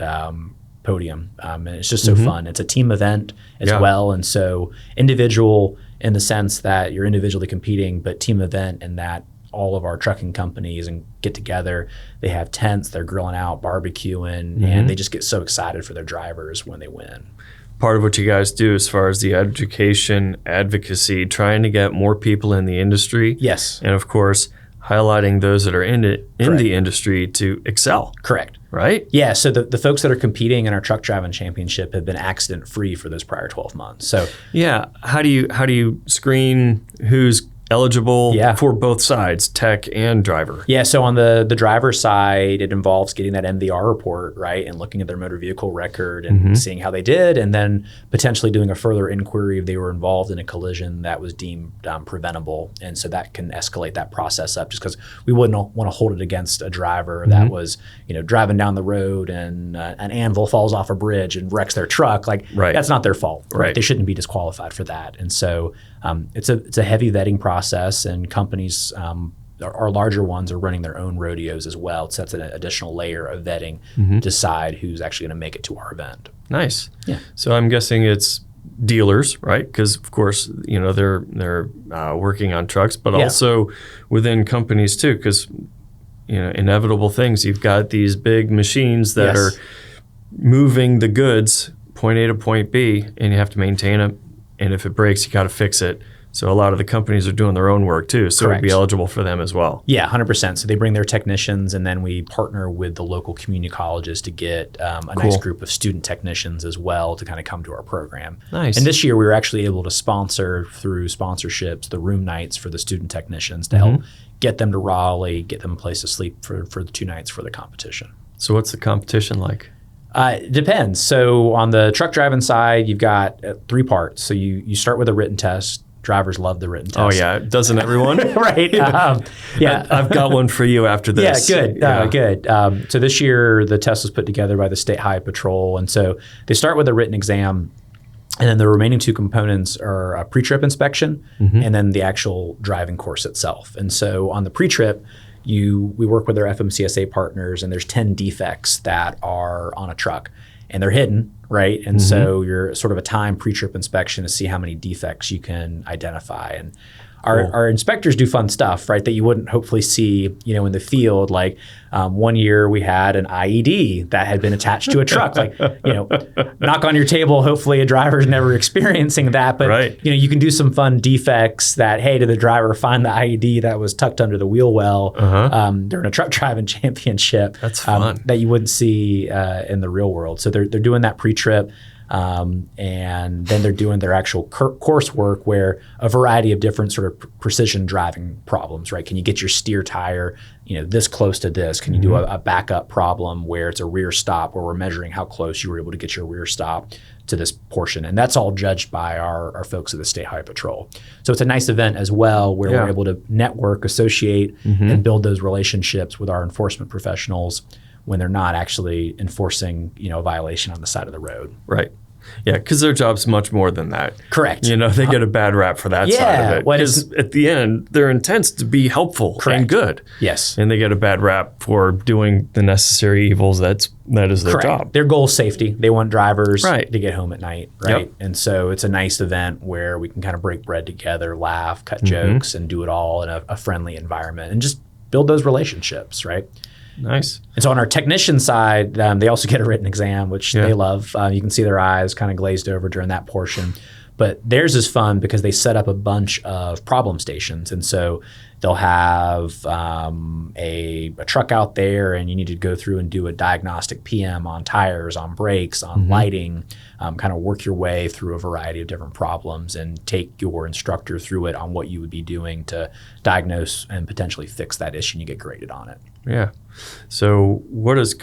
podium. And it's just so fun. It's a team event as well. And so individual in the sense that you're individually competing, but team event in that all of our trucking companies and get together. They have tents, they're grilling out, barbecuing, and they just get so excited for their drivers when they win. Part of what you guys do as far as the education, advocacy, trying to get more people in the industry. Yes. And of course, highlighting those that are in the industry to excel. Correct. Right? Yeah, so the folks that are competing in our truck driving championship have been accident free for those prior 12 months. So yeah, how do you screen who's eligible for both sides, tech and driver? Yeah, so on the driver side, it involves getting that MVR report, right, and looking at their motor vehicle record and seeing how they did, and then potentially doing a further inquiry if they were involved in a collision that was deemed preventable. And so that can escalate that process up, just because we wouldn't want to hold it against a driver that was, driving down the road and an anvil falls off a bridge and wrecks their truck. Like, that's not their fault. Right? They shouldn't be disqualified for that. And so it's a heavy vetting process, and companies, our larger ones, are running their own rodeos as well. So that's an additional layer of vetting to decide who's actually going to make it to our event. Nice. Yeah. So I'm guessing it's dealers, right? Because of course, they're working on trucks, but also within companies too. Because inevitable things. You've got these big machines that are moving the goods point A to point B, and you have to maintain them. And if it breaks, you got to fix it. So a lot of the companies are doing their own work too. So it'd be eligible for them as well. Yeah, 100%. So they bring their technicians, and then we partner with the local community colleges to get a nice group of student technicians as well to kind of come to our program. Nice. And this year we were actually able to sponsor through sponsorships the room nights for the student technicians to help get them to Raleigh, get them a place to sleep for the 2 nights for the competition. So what's the competition like? It depends. So on the truck driving side, you've got 3 parts. So you start with a written test. Drivers love the written test. Oh yeah, doesn't everyone? Right. I've got one for you after this. Yeah, good. Good. So this year the test was put together by the State Highway Patrol, and so they start with a written exam, and then the remaining 2 components are a pre-trip inspection and then the actual driving course itself. And so on the pre-trip, we work with our FMCSA partners, and there's 10 defects that are on a truck, and they're hidden, right? And so you're sort of a time pre-trip inspection to see how many defects you can identify. And our inspectors do fun stuff, right, that you wouldn't hopefully see, in the field. Like one year we had an IED that had been attached to a truck. Like, knock on your table. Hopefully a driver's never experiencing that. But, you can do some fun defects that, hey, did the driver find the IED that was tucked under the wheel well during a truck driving championship? That's fun. That you wouldn't see in the real world. So they're doing that pre-trip. And then they're doing their actual coursework, where a variety of different sort of precision driving problems, right? Can you get your steer tire, this close to this? Can you do a backup problem where it's a rear stop, where we're measuring how close you were able to get your rear stop to this portion? And that's all judged by our folks at the State Highway Patrol. So it's a nice event as well, where we're able to network, associate, and build those relationships with our enforcement professionals when they're not actually enforcing, a violation on the side of the road. Right. Yeah, because their job's much more than that. Correct. They get a bad rap for that side of it. Because at the end, their intent's to be helpful and good. Yes. And they get a bad rap for doing the necessary evils. That is their job. Their goal is safety. They want drivers to get home at night, right? Yep. And so it's a nice event where we can kind of break bread together, laugh, cut jokes, and do it all in a friendly environment and just build those relationships, right? Nice. And so on our technician side, they also get a written exam, which they love. You can see their eyes kind of glazed over during that portion. But theirs is fun because they set up a bunch of problem stations. And so they'll have a truck out there, and you need to go through and do a diagnostic PM on tires, on brakes, on lighting, kind of work your way through a variety of different problems and take your instructor through it on what you would be doing to diagnose and potentially fix that issue, and you get graded on it. Yeah. So how does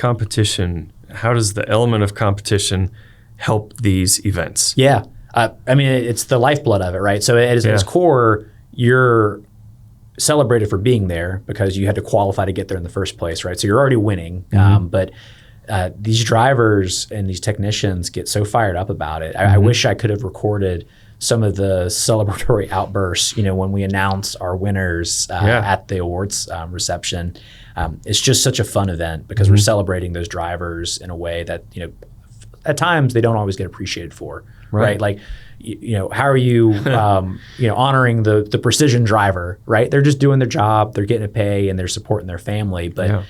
the element of competition help these events? Yeah. It's the lifeblood of it, right? So at its core, you're celebrated for being there because you had to qualify to get there in the first place, right? So you're already winning. But these drivers and these technicians get so fired up about it. I wish I could have recorded some of the celebratory outbursts, when we announce our winners at the awards reception. It's just such a fun event because we're celebrating those drivers in a way that, at times they don't always get appreciated for, right? Like, how are you, honoring the precision driver, right? They're just doing their job, they're getting a pay, and they're supporting their family, but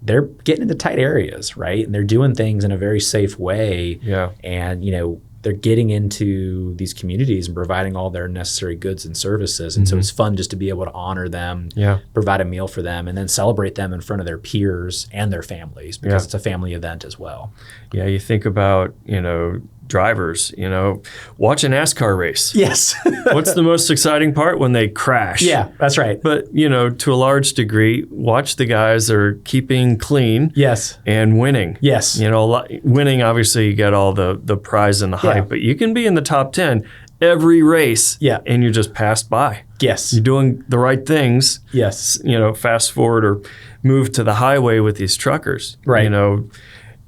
they're getting into tight areas, right? And they're doing things in a very safe way. Yeah. And, they're getting into these communities and providing all their necessary goods and services. And so it's fun just to be able to honor them, provide a meal for them, and then celebrate them in front of their peers and their families, because it's a family event as well. Yeah, you think about, drivers, watch a NASCAR race. Yes. What's the most exciting part? When they crash. Yeah, that's right. But, to a large degree, watch the guys that are keeping clean. Yes. And winning. Yes. Winning, obviously, you get all the prize and the hype, but you can be in the top 10 every race. Yeah. And you just pass by. Yes. You're doing the right things. Yes. Fast forward or move to the highway with these truckers. Right.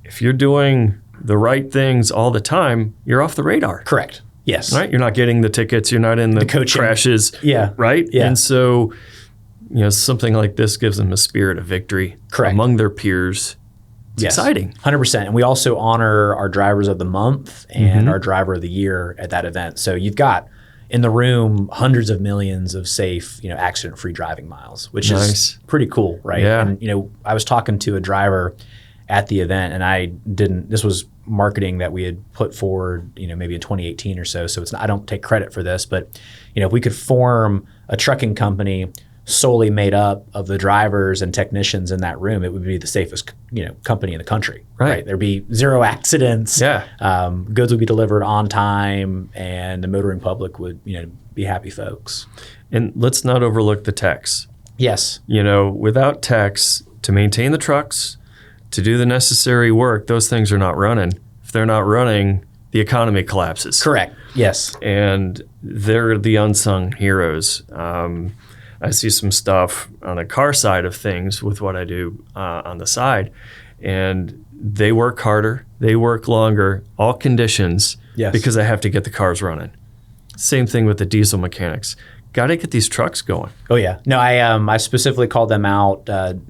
If you're doing the right things all the time, you're off the radar. Correct. Yes. Right? You're not getting the tickets. You're not in the coaching crashes. Yeah. Right? Yeah. And so, something like this gives them a spirit of victory among their peers. It's exciting. 100%. And we also honor our drivers of the month and our driver of the year at that event. So you've got in the room hundreds of millions of safe, accident-free driving miles, which is pretty cool, right? Yeah. And, I was talking to a driver at the event, and this was marketing that we had put forward, maybe in 2018 or so. So I don't take credit for this, but, if we could form a trucking company solely made up of the drivers and technicians in that room, it would be the safest, company in the country, right? There'd be zero accidents. Yeah. Goods would be delivered on time, and the motoring public would, be happy folks. And let's not overlook the techs. Yes. Without techs to maintain the trucks, to do the necessary work, those things are not running. If they're not running, the economy collapses. Correct. Yes. And they're the unsung heroes. I see some stuff on the car side of things with what I do on the side, and they work harder, they work longer, all conditions, because they have to get the cars running. Same thing with the diesel mechanics. Got to get these trucks going. Oh yeah. No, I specifically called them out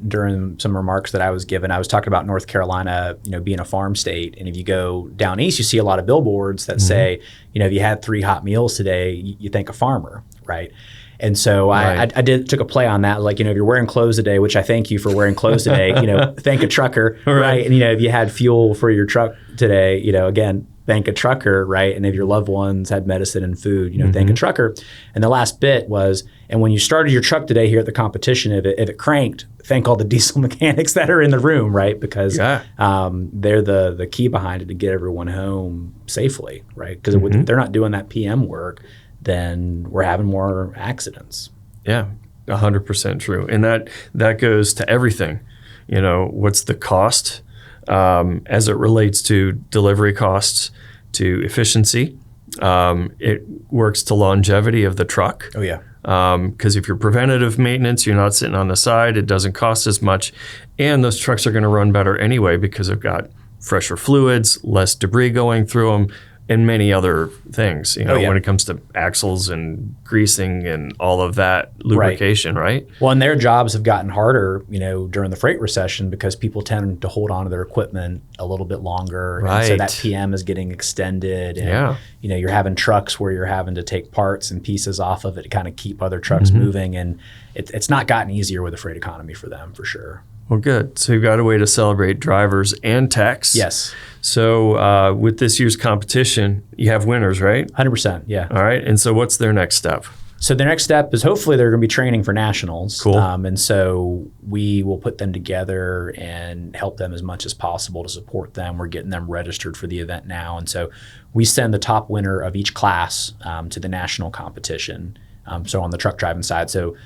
during some remarks that I was given. I was talking about North Carolina, being a farm state, and if you go down east, you see a lot of billboards that say, if you had 3 hot meals today, you thank a farmer, right? And so I took a play on that, like, if you're wearing clothes today, which I thank you for wearing clothes today, thank a trucker, right? And if you had fuel for your truck today, again, thank a trucker, right? And if your loved ones had medicine and food, thank a trucker. And the last bit was, and when you started your truck today here at the competition, if it cranked, thank all the diesel mechanics that are in the room, right? Because they're the key behind it to get everyone home safely, right? Because if they're not doing that PM work, then we're having more accidents. Yeah, 100% true. And that goes to everything. What's the cost as it relates to delivery costs, to efficiency. It works to longevity of the truck. Oh, yeah. Because if you're preventative maintenance, you're not sitting on the side, it doesn't cost as much. And those trucks are going to run better anyway because they've got fresher fluids, less debris going through them, and many other things, when it comes to axles and greasing and all of that lubrication, right? Well, and their jobs have gotten harder, during the freight recession because people tend to hold on to their equipment a little bit longer. Right. And so that PM is getting extended. And, you're having trucks where you're having to take parts and pieces off of it to kind of keep other trucks moving. And it's not gotten easier with the freight economy for them, for sure. Well, good. So you've got a way to celebrate drivers and techs. Yes. So with this year's competition, you have winners, right? 100%, yeah. All right. And so what's their next step? So the next step is hopefully they're going to be training for nationals. Cool. And so we will put them together and help them as much as possible to support them. We're getting them registered for the event now. And so we send the top winner of each class to the national competition. So on the truck driving side, so,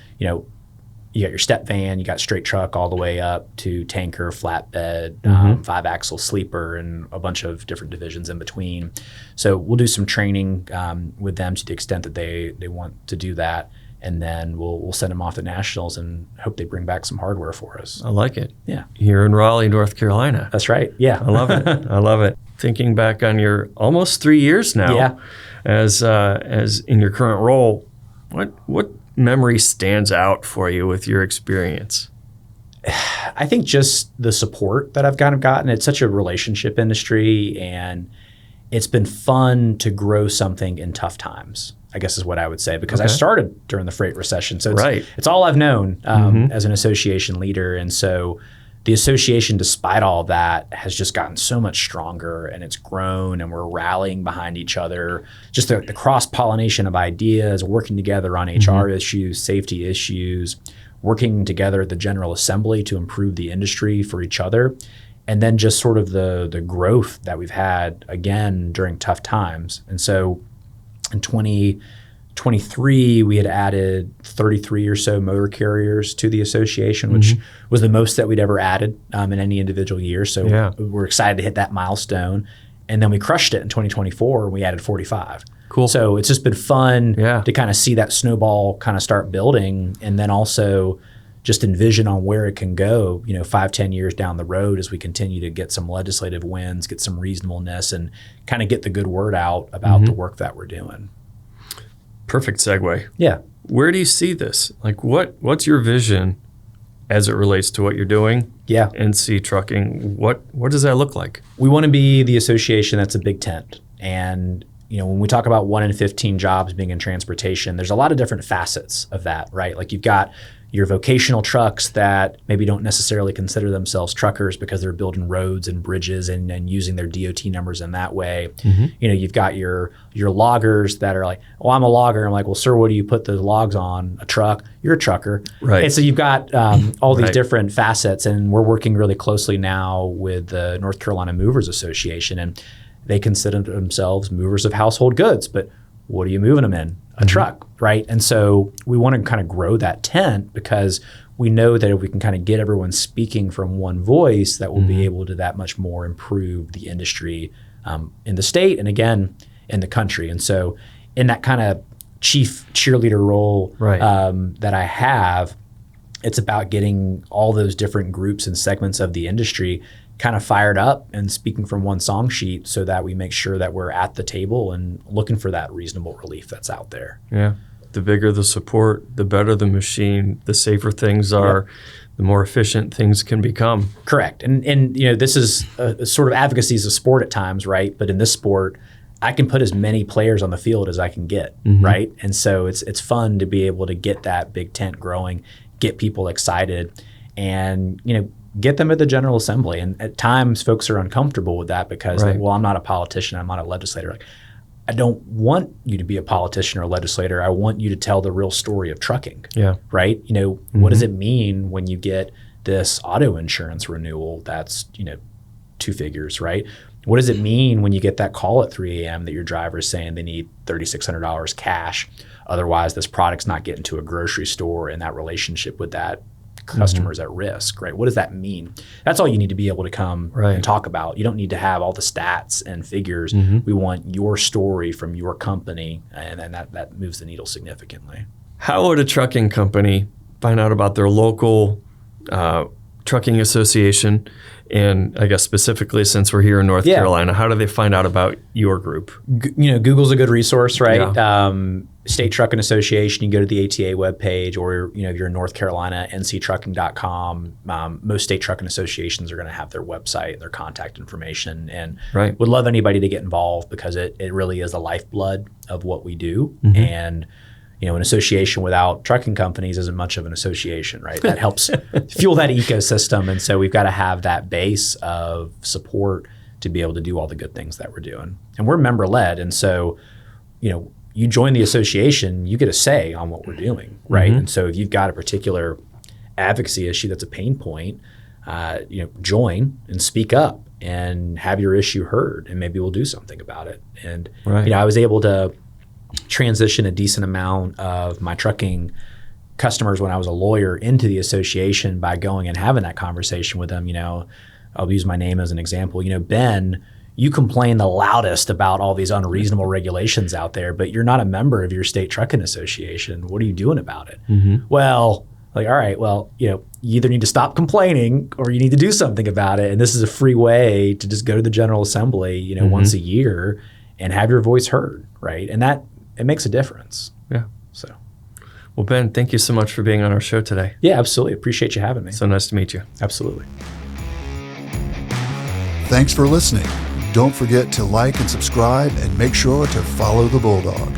you got your step van, you got straight truck all the way up to tanker, flatbed, 5-axle sleeper, and a bunch of different divisions in between. So we'll do some training with them to the extent that they want to do that. And then we'll send them off to nationals and hope they bring back some hardware for us. I like it. Yeah. Here in Raleigh, North Carolina. That's right. Yeah. I love it. I love it. Thinking back on your almost 3 years now as in your current role, what memory stands out for you with your experience? I think just the support that I've kind of gotten. It's such a relationship industry, and it's been fun to grow something in tough times, I guess is what I would say, because I started during the freight recession. So it's all I've known as an association leader. And so the association, despite all that, has just gotten so much stronger, and it's grown, and we're rallying behind each other. Just the cross-pollination of ideas, working together on HR issues, safety issues, working together at the General Assembly to improve the industry for each other. And then just sort of the growth that we've had, again, during tough times. And so in 2023, we had added 33 or so motor carriers to the association, which was the most that we'd ever added in any individual year. So we're excited to hit that milestone. And then we crushed it in 2024, and we added 45. Cool. So it's just been fun to kind of see that snowball kind of start building, and then also just envision on where it can go, 5-10 years down the road as we continue to get some legislative wins, get some reasonableness, and kind of get the good word out about the work that we're doing. Perfect segue. Yeah. Where do you see this? Like, what's your vision as it relates to what you're doing? Yeah. NC Trucking. What does that look like? We want to be the association that's a big tent. And when we talk about 1 in 15 jobs being in transportation, there's a lot of different facets of that, right? Like you've got your vocational trucks that maybe don't necessarily consider themselves truckers because they're building roads and bridges and using their DOT numbers in that way. You've got your loggers that are like, oh, I'm a logger. I'm like, well, sir, what do you put the logs on? A truck? You're a trucker. Right. And so you've got all these different facets, and we're working really closely now with the North Carolina Movers Association, and they consider themselves movers of household goods, but what are you moving them in? A truck, right? And so we want to kind of grow that tent, because we know that if we can kind of get everyone speaking from one voice, that we'll be able to that much more improve the industry in the state, and again, in the country. And so in that kind of chief cheerleader role that I have, it's about getting all those different groups and segments of the industry kind of fired up and speaking from one song sheet, so that we make sure that we're at the table and looking for that reasonable relief that's out there. Yeah. The bigger the support, the better the machine, the safer things are, the more efficient things can become. Correct. And this is a sort of advocacy is a sport at times, right? But in this sport, I can put as many players on the field as I can get, right? And so it's fun to be able to get that big tent growing, get people excited, and get them at the General Assembly. And at times, folks are uncomfortable with that because, well, I'm not a politician, I'm not a legislator. Like, I don't want you to be a politician or a legislator. I want you to tell the real story of trucking. Yeah. Right? What does it mean when you get this auto insurance renewal that's, 2 figures, right? What does it mean when you get that call at 3 a.m. that your driver's saying they need $3,600 cash? Otherwise, this product's not getting to a grocery store, and that relationship with that customers at risk, right? What does that mean? That's all you need to be able to come and talk about. You don't need to have all the stats and figures. We want your story from your company, and then that moves the needle significantly. How would a trucking company find out about their local trucking association? And I guess specifically, since we're here in North Carolina, how do they find out about your group? Google's a good resource, right? Yeah. State Trucking Association, you can go to the ATA webpage, or if you're in North Carolina, nctrucking.com. Most state trucking associations are going to have their website and their contact information, and would love anybody to get involved, because it really is the lifeblood of what we do. And an association without trucking companies isn't much of an association, right? That helps fuel that ecosystem. And so we've got to have that base of support to be able to do all the good things that we're doing. And we're member led. And so, you join the association, you get a say on what we're doing, right? And so if you've got a particular advocacy issue that's a pain point, join and speak up and have your issue heard, and maybe we'll do something about it. And, I was able to transition a decent amount of my trucking customers when I was a lawyer into the association by going and having that conversation with them. I'll use my name as an example. Ben, you complain the loudest about all these unreasonable regulations out there, but you're not a member of your state trucking association. What are you doing about it? Well, all right, well, you either need to stop complaining or you need to do something about it. And this is a free way to just go to the General Assembly, once a year and have your voice heard, right? And that, it makes a difference. Yeah. So, Well, Ben, thank you so much for being on our show today. Yeah, absolutely. Appreciate you having me. So nice to meet you. Absolutely. Thanks for listening. Don't forget to like and subscribe and make sure to follow the Bulldog.